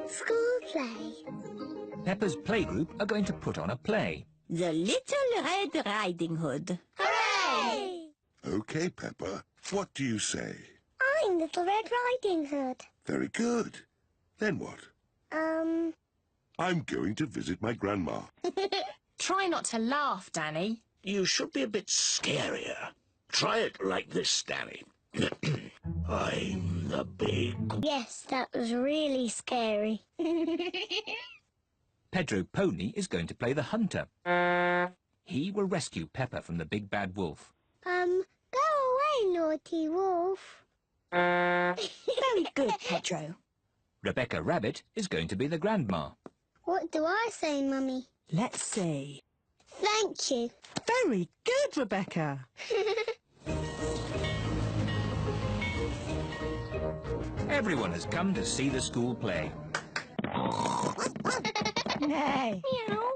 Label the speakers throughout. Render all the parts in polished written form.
Speaker 1: School play.
Speaker 2: Peppa's playgroup are going to put on a play.
Speaker 3: The Little Red Riding Hood.
Speaker 1: Hooray!
Speaker 4: OK, Peppa. What do you say?
Speaker 1: I'm Little Red Riding Hood.
Speaker 4: Very good. Then what? I'm going to visit my grandma.
Speaker 5: Try not to laugh, Danny.
Speaker 6: You should be a bit scarier. Try it like this, Danny. I'm the big...
Speaker 1: Yes, that was really scary.
Speaker 2: Pedro Pony is going to play the hunter. He will rescue Peppa from the big bad wolf.
Speaker 1: Go away, naughty wolf.
Speaker 3: Very good, Pedro.
Speaker 2: Rebecca Rabbit is going to be the grandma.
Speaker 1: What do I say, Mummy?
Speaker 3: Let's see.
Speaker 1: Thank you.
Speaker 3: Very good, Rebecca.
Speaker 2: Everyone has come to see the school play.
Speaker 3: Nay.
Speaker 1: Meow.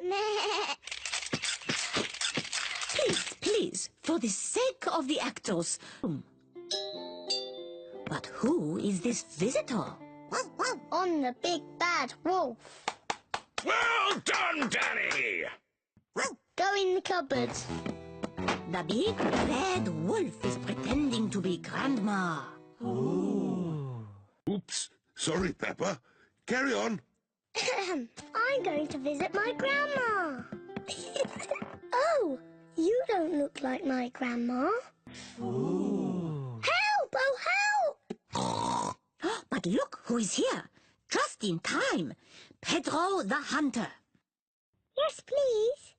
Speaker 3: Please, please, for the sake of the actors. But who is this visitor?
Speaker 1: On the big bad wolf.
Speaker 6: Well done, Danny!
Speaker 1: Go in the cupboard.
Speaker 3: The big red wolf is pretending to be Grandma.
Speaker 4: Oops. Sorry, Peppa. Carry on.
Speaker 1: I'm going to visit my grandma. Oh, you don't look like my grandma. Help! Oh, help!
Speaker 3: But look who is here. Just in time. Pedro the Hunter.
Speaker 1: Yes, please.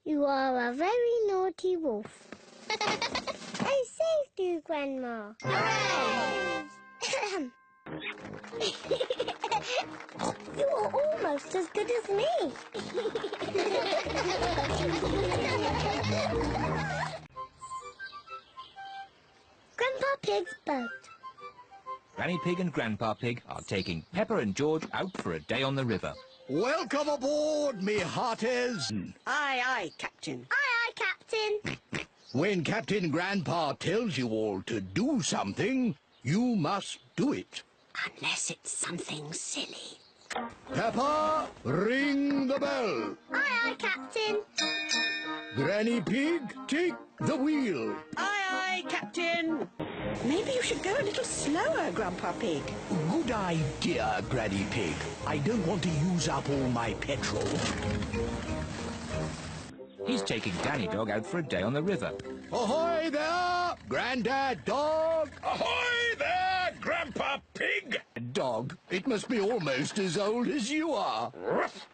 Speaker 1: You are a very naughty wolf. I saved you, Grandma. Hooray! You are almost as good as me. Grandpa Pig's boat.
Speaker 2: Granny Pig and Grandpa Pig are taking Peppa and George out for a day on the river.
Speaker 7: Welcome aboard, me hearties.
Speaker 3: Aye, aye, Captain.
Speaker 1: Aye, aye, Captain.
Speaker 7: When Captain Grandpa tells you all to do something, you must do it.
Speaker 3: Unless it's something silly.
Speaker 7: Peppa, ring the bell.
Speaker 1: Aye, aye, Captain.
Speaker 7: Granny Pig, take the wheel.
Speaker 3: Aye, aye, Captain. Maybe you should go a little slower, Grandpa Pig.
Speaker 7: Good idea, Granny Pig. I don't want to use up all my petrol.
Speaker 2: He's taking Danny Dog out for a day on the river.
Speaker 7: Ahoy there, Grandad Dog.
Speaker 6: Ahoy there, Grandpa Pig!
Speaker 7: Dog, it must be almost as old as you are.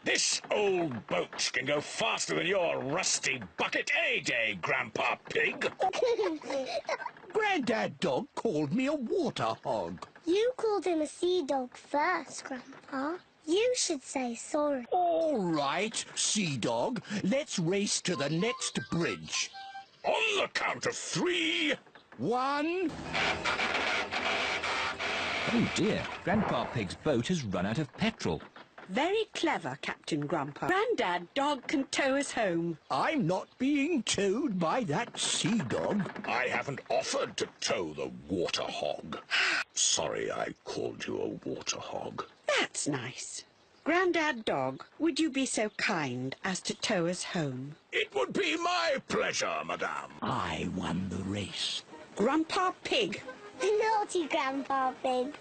Speaker 6: This old boat can go faster than your rusty bucket any day, Grandpa Pig.
Speaker 7: Grandad Dog called me a water hog.
Speaker 1: You called him a sea dog first, Grandpa. You should say sorry.
Speaker 7: All right, Sea Dog, let's race to the next bridge.
Speaker 6: On the count of 3...
Speaker 7: 1...
Speaker 2: Oh dear, Grandpa Pig's boat has run out of petrol.
Speaker 3: Very clever, Captain Grandpa. Grandad Dog can tow us home.
Speaker 7: I'm not being towed by that Sea Dog.
Speaker 6: I haven't offered to tow the water hog. Sorry I called you a water hog.
Speaker 3: That's nice. Grandad Dog, would you be so kind as to tow us home?
Speaker 6: It would be my pleasure, madame.
Speaker 7: I won the race.
Speaker 3: Grandpa Pig.
Speaker 1: Naughty Grandpa Pig.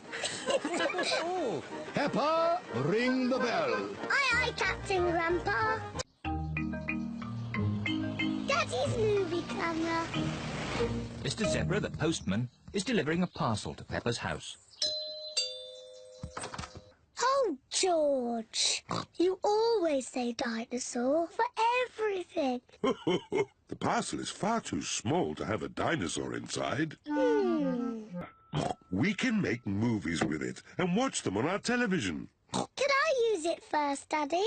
Speaker 7: Peppa, ring the bell.
Speaker 1: Aye, aye, Captain Grandpa. Daddy's movie camera.
Speaker 2: Mr. Zebra, the postman, is delivering a parcel to Peppa's house.
Speaker 1: Oh, George, you always say dinosaur for everything.
Speaker 4: The parcel is far too small to have a dinosaur inside. We can make movies with it and watch them on our television.
Speaker 1: Can I use it first, Daddy?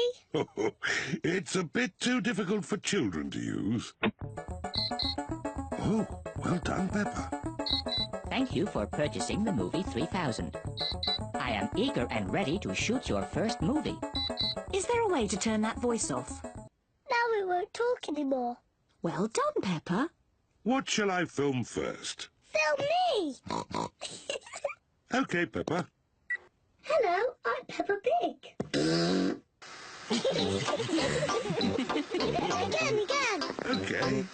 Speaker 4: It's a bit too difficult for children to use. Oh, well done, Peppa.
Speaker 8: Thank you for purchasing the movie 3000. I am eager and ready to shoot your first movie.
Speaker 3: Is there a way to turn that voice off?
Speaker 1: Now we won't talk anymore.
Speaker 3: Well done, Peppa.
Speaker 4: What shall I film first?
Speaker 1: Film me!
Speaker 4: OK, Peppa.
Speaker 1: Hello, I'm Peppa Pig. Again.
Speaker 4: Okay.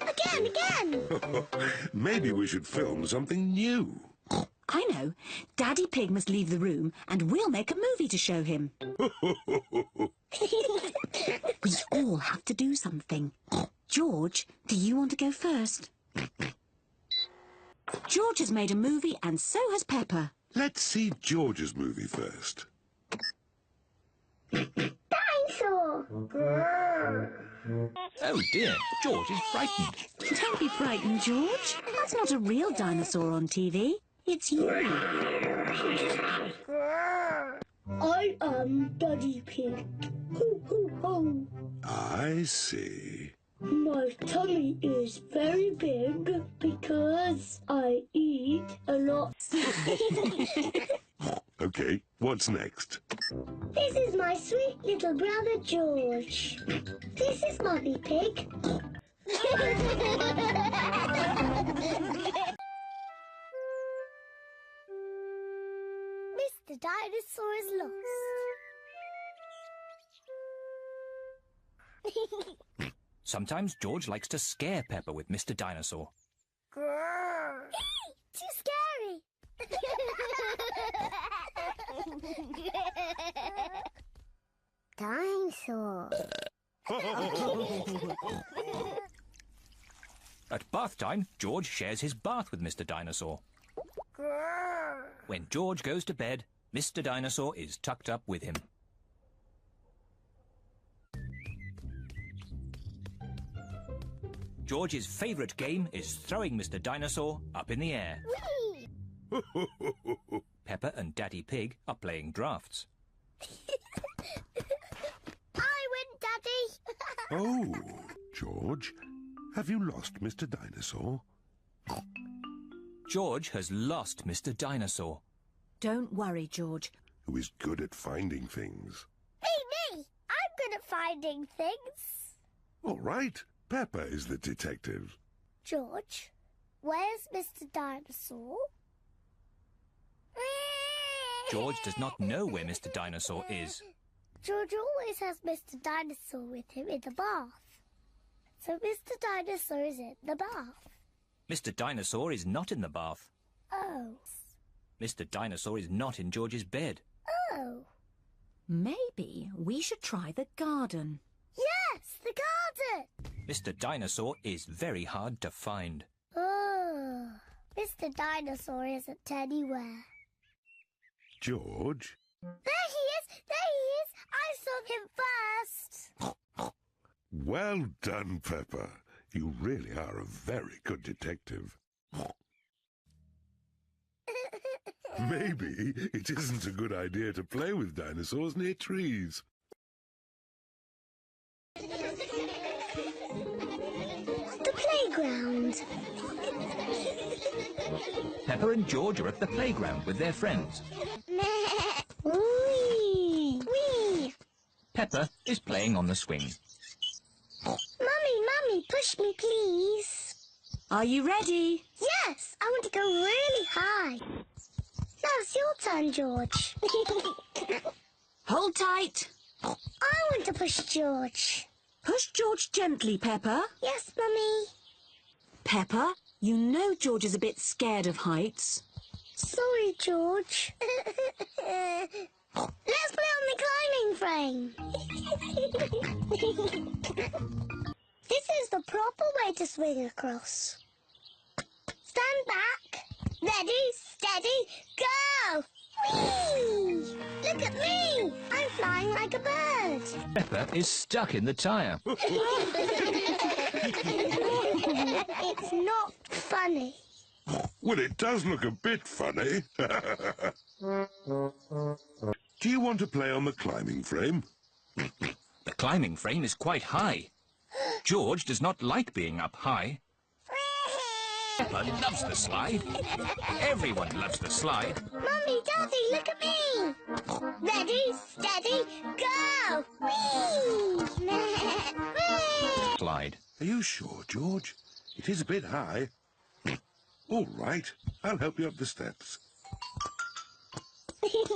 Speaker 1: Again.
Speaker 4: Maybe we should film something new.
Speaker 3: I know. Daddy Pig must leave the room and we'll make a movie to show him. We all have to do something. George, do you want to go first? George has made a movie and so has Peppa.
Speaker 4: Let's see George's movie first.
Speaker 1: Dinosaur.
Speaker 2: Oh dear, George is frightened.
Speaker 3: Don't be frightened, George. That's not a real dinosaur on TV. It's you.
Speaker 1: I am Daddy Pig. Ho, ho, ho.
Speaker 4: I see.
Speaker 1: My tummy is very big because I eat a lot.
Speaker 4: Okay, what's next?
Speaker 1: This is my sweet little brother George. This is Mummy Pig. Mr. Dinosaur is lost.
Speaker 2: Sometimes George likes to scare Peppa with Mr. Dinosaur.
Speaker 1: Too scary. Dinosaur.
Speaker 2: At bath time, George shares his bath with Mr. Dinosaur. When George goes to bed, Mr. Dinosaur is tucked up with him. George's favourite game is throwing Mr. Dinosaur up in the air.
Speaker 1: Whee!
Speaker 2: Peppa and Daddy Pig are playing drafts.
Speaker 1: I win, Daddy.
Speaker 4: Oh, George, have you lost Mr. Dinosaur?
Speaker 2: George has lost Mr. Dinosaur.
Speaker 3: Don't worry, George.
Speaker 4: Who is good at finding things?
Speaker 1: Me. I'm good at finding things.
Speaker 4: All right, Peppa is the detective.
Speaker 1: George, where's Mr. Dinosaur?
Speaker 2: George does not know where Mr. Dinosaur is.
Speaker 1: George always has Mr. Dinosaur with him in the bath. So Mr. Dinosaur is in the bath.
Speaker 2: Mr. Dinosaur is not in the bath.
Speaker 1: Oh.
Speaker 2: Mr. Dinosaur is not in George's bed.
Speaker 1: Oh.
Speaker 3: Maybe we should try the garden.
Speaker 1: Yes, the garden.
Speaker 2: Mr. Dinosaur is very hard to find.
Speaker 1: Oh. Mr. Dinosaur isn't anywhere.
Speaker 4: George?
Speaker 1: There he is! I saw him first!
Speaker 4: Well done, Peppa. You really are a very good detective. Maybe it isn't a good idea to play with dinosaurs near trees.
Speaker 1: The playground.
Speaker 2: Peppa and George are at the playground with their friends.
Speaker 1: Whee! Whee!
Speaker 2: Peppa is playing on the swing.
Speaker 1: Mummy, push me, please.
Speaker 3: Are you ready?
Speaker 1: Yes, I want to go really high. Now it's your turn, George.
Speaker 3: Hold tight.
Speaker 1: I want to push George.
Speaker 3: Push George gently, Peppa.
Speaker 1: Yes, Mummy.
Speaker 3: Peppa, you know George is a bit scared of heights.
Speaker 1: Sorry, George. Let's play on the climbing frame. This is the proper way to swing across. Stand back. Ready, steady, go! Whee! Look at me! I'm flying like a bird.
Speaker 2: Peppa is stuck in the tyre.
Speaker 1: It's not funny.
Speaker 4: Well, it does look a bit funny. Do you want to play on the climbing frame?
Speaker 2: The climbing frame is quite high. George does not like being up high. Peppa loves the slide. Everyone loves the slide.
Speaker 1: Mummy, Daddy, look at me. Ready, steady, go! Whee! Whee!
Speaker 2: Slide.
Speaker 4: Are you sure, George? It is a bit high. All right, I'll help you up the steps.
Speaker 1: You're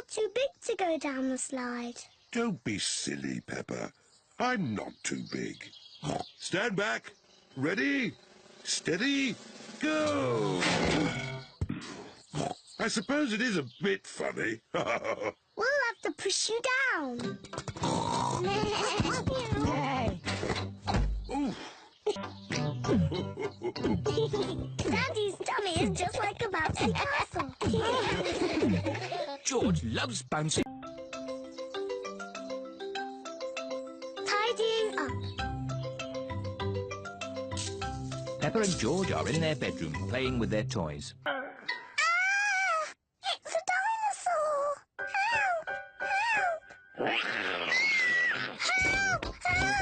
Speaker 1: too big to go down the slide.
Speaker 4: Don't be silly, Peppa. I'm not too big. Stand back. Ready? Steady? Go! I suppose it is a bit funny.
Speaker 1: We'll have to push you down. Daddy's tummy is just like a bouncy castle.
Speaker 2: George loves bouncing.
Speaker 1: Tidying up.
Speaker 2: Peppa and George are in their bedroom playing with their toys.
Speaker 1: Ah! It's a dinosaur! Help! Help! Help!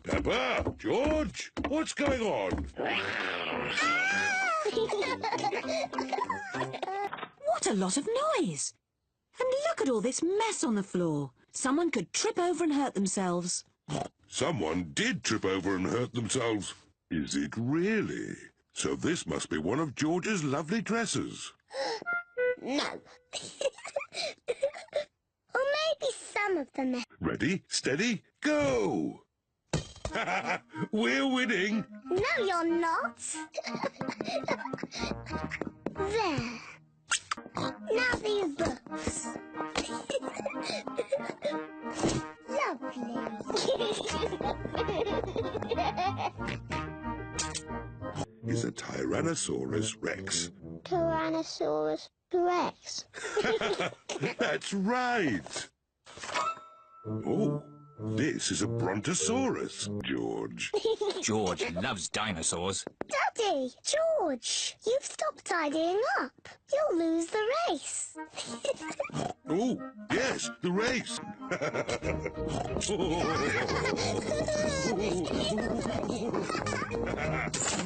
Speaker 4: Peppa, George, what's going on?
Speaker 9: What a lot of noise! And look at all this mess on the floor. Someone could trip over and hurt themselves.
Speaker 4: Someone did trip over and hurt themselves. Is it really? So this must be one of George's lovely dresses.
Speaker 1: No. Or maybe some of them.
Speaker 4: Ready, steady, go! We're winning.
Speaker 1: No, you're not. There. Now these books. Lovely.
Speaker 4: Is a Tyrannosaurus Rex.
Speaker 1: Tyrannosaurus Rex.
Speaker 4: That's right. Oh, this is a Brontosaurus, George.
Speaker 2: George loves dinosaurs.
Speaker 1: Daddy, George, you've stopped tidying up. You'll lose the race.
Speaker 4: Oh, yes, the race.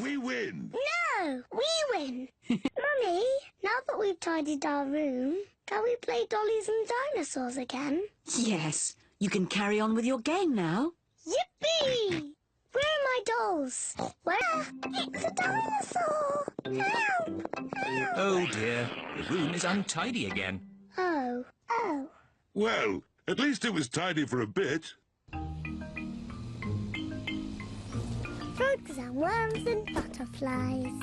Speaker 4: We win.
Speaker 1: No, we win. Mummy, now that we've tidied our room, can we play dollies and dinosaurs again?
Speaker 9: Yes, you can carry on with your game now.
Speaker 1: Yippee! Where are my dolls? Where? It's a dinosaur! Help! Help!
Speaker 2: Oh dear, the room is untidy again.
Speaker 1: Oh. Oh.
Speaker 4: Well, at least it was tidy for a bit.
Speaker 1: Frogs and worms and butterflies.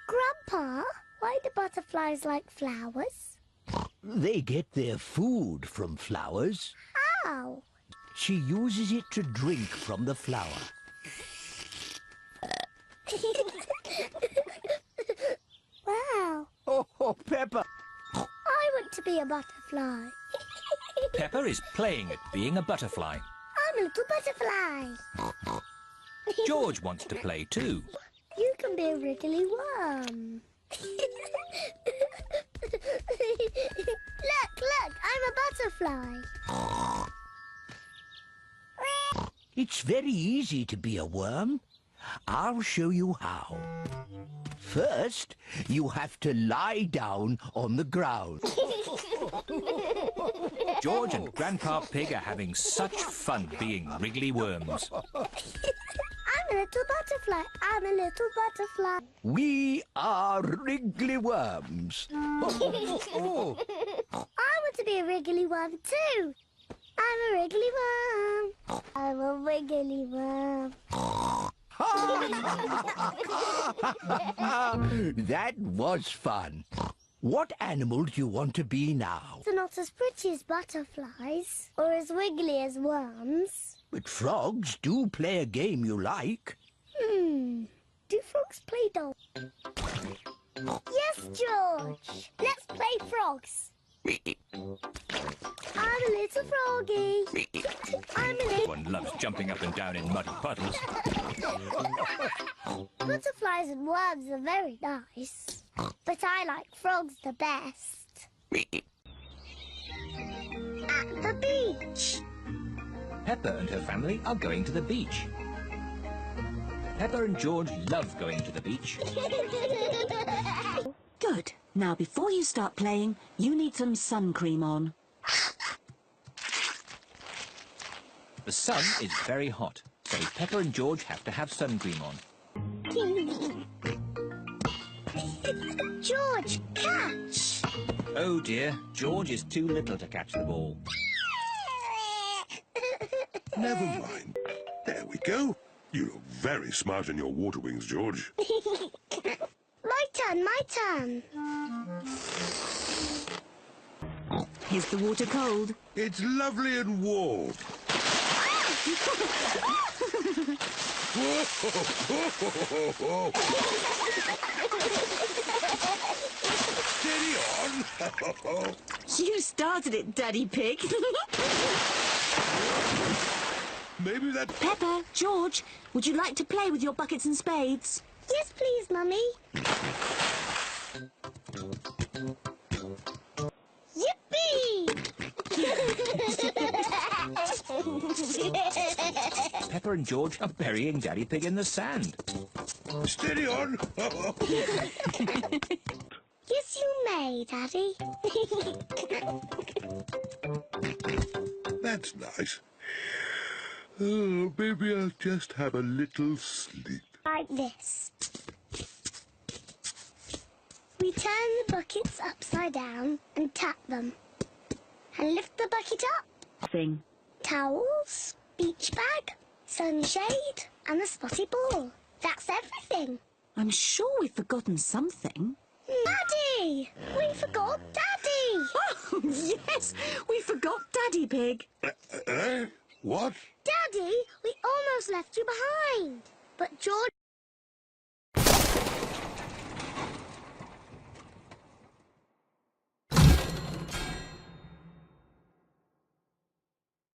Speaker 1: Grandpa, why do butterflies like flowers?
Speaker 7: They get their food from flowers.
Speaker 1: How?
Speaker 7: She uses it to drink from the flower.
Speaker 1: Wow.
Speaker 7: Oh, Peppa.
Speaker 1: I want to be a butterfly.
Speaker 2: Peppa is playing at being a butterfly.
Speaker 1: I'm a little butterfly.
Speaker 2: George wants to play too.
Speaker 1: You can be a wriggly worm. Look, I'm a butterfly.
Speaker 7: It's very easy to be a worm. I'll show you how. First, you have to lie down on the ground.
Speaker 2: George and Grandpa Pig are having such fun being wriggly worms.
Speaker 1: I'm a little butterfly. I'm a little butterfly.
Speaker 7: We are wriggly worms. Oh.
Speaker 1: I want to be a wriggly worm too. I'm a wriggly worm. I'm a wiggly worm.
Speaker 7: That was fun. What animal do you want to be now?
Speaker 1: They're not as pretty as butterflies or as wiggly as worms.
Speaker 7: But frogs do play a game you like.
Speaker 1: Do frogs play dolls? Yes, George. Let's play frogs. I'm a little froggy. I'm a little...
Speaker 2: One loves jumping up and down in muddy puddles.
Speaker 1: Butterflies and worms are very nice, but I like frogs the best. At the beach.
Speaker 2: Peppa and her family are going to the beach. Peppa and George love going to the beach.
Speaker 9: Good. Now, before you start playing, you need some sun cream on.
Speaker 2: The sun is very hot, so Peppa and George have to have sun cream on.
Speaker 1: George, catch!
Speaker 2: Oh dear, George is too little to catch the ball.
Speaker 4: Never mind. There we go. You look very smart in your water wings, George.
Speaker 1: My turn, my turn.
Speaker 9: Is the water cold?
Speaker 4: It's lovely and warm. Steady on.
Speaker 9: You started it, Daddy Pig.
Speaker 4: Maybe that...
Speaker 9: Peppa, George, would you like to play with your buckets and spades?
Speaker 1: Yes, please, Mummy. Yippee!
Speaker 2: Peppa and George are burying Daddy Pig in the sand.
Speaker 4: Steady on.
Speaker 1: Yes, you may, Daddy.
Speaker 4: That's nice. Oh, maybe I'll just have a little sleep.
Speaker 1: Like this. We turn the buckets upside down and tap them. And lift the bucket up.
Speaker 9: Thing.
Speaker 1: Towels, beach bag, sunshade, and a spotty ball. That's everything.
Speaker 9: I'm sure we've forgotten something.
Speaker 1: Daddy! We forgot Daddy!
Speaker 9: Oh, yes! We forgot Daddy Pig.
Speaker 4: What?
Speaker 1: Daddy, we almost left you behind. But George